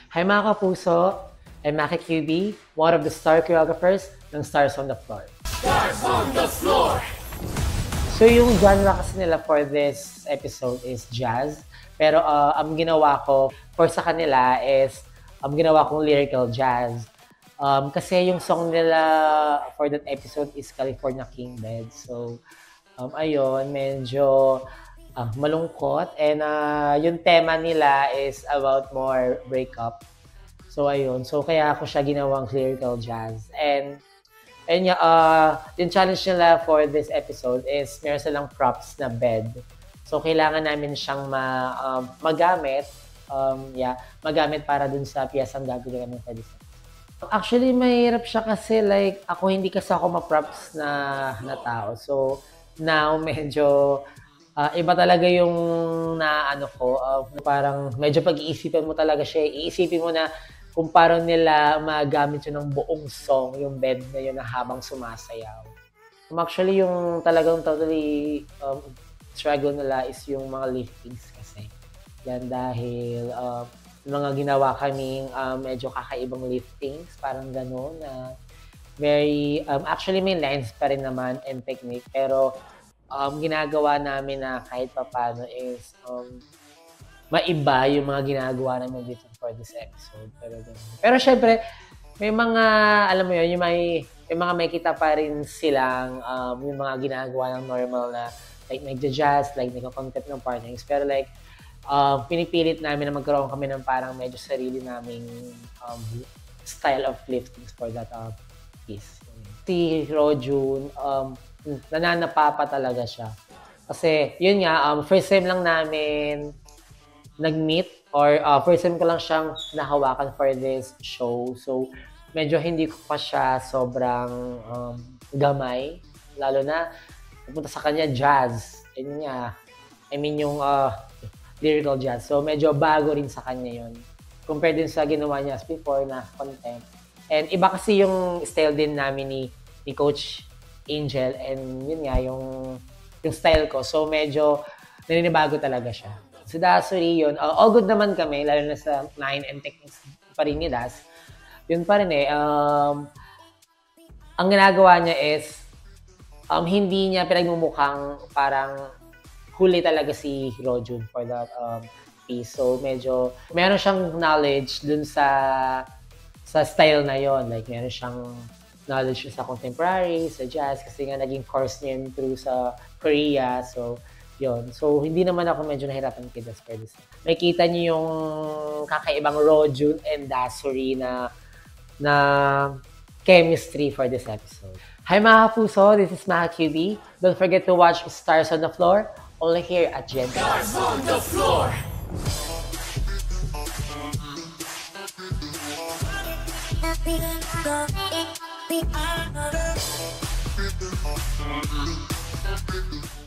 Hi mga kapuso, I'm Maki QB, one of the star choreographers ng Stars on the Floor. Stars on the Floor! So yung genre kasi nila for this episode is jazz. Pero ang ginawa ko for sa kanila is ginawa kong lyrical jazz. Kasi yung song nila for that episode is California King Bed. So ayun, medyo malungkot. And yung tema nila is about more breakup. So ayun, so kaya ako siya ginawang lyrical jazz. And ayun nga, yung challenge nila for this episode is meron silang props na bed. So, kailangan namin siyang magamit. Magamit para dun sa piyesang gagawin namin for this episode. Actually, mahirap siya kasi like, ako hindi kasi ako ma-props na tao. So, now, medyo iba talaga yung parang medyo pag-iisipan mo talaga siya. Iisipin mo na kung paano nila magamit yun ng buong song, yung bed na yun na habang sumasayaw. Actually, yung talagang totally struggle nila is yung mga liftings kasi. Yan dahil mga ginawa kaming medyo kakaibang liftings, parang gano'n na very, actually may lines pa rin naman and technique, pero ginagawa namin na kahit paano is maiba yung mga ginagawa namin dito for this episode. Pero syempre, may mga, alam mo yun, yung may mga makita pa rin silang yung mga ginagawa ng normal na like nagja-jazz, like nagka-content ng partners. Pero like, pinipilit namin na magkaroon kami ng parang medyo sarili naming style of liftings for that piece. Si Rojun, nananapapa talaga siya. Kasi, yun nga, first time lang namin nag-meet or first time ko lang siyang nahawakan for this show. So, medyo hindi ko pa siya sobrang gamay. Lalo na, pupunta sa kanya jazz. Yun nga, I mean yung lyrical jazz. So, medyo bago rin sa kanya yun. Compared din sa ginawa niya as before na content. And iba kasi yung style din namin ni Coach Angel. And yun nga, yung style ko. So, medyo naninibago talaga siya. So, Dasuri yun. All good naman kami, lalo na sa line and techniques pa rin ni Das. Yun pa rin ang ginagawa niya is, hindi niya pinagmumukhang parang huli talaga si Rojun for that piece. So, medyo, meron siyang knowledge dun sa style na yon. Like, meron siyang knowledge sa contemporary, sa jazz, kasi nga naging course niya through sa Korea. So, yun. So, hindi naman ako medyo nahirapan kay Das for this. Makita niyo yung kakaibang Rojun and Dasuri na chemistry for this episode. Hi mga kapuso, this is Maki QB. Don't forget to watch Stars on the Floor, only here at GMA. Stars on the Floor! We are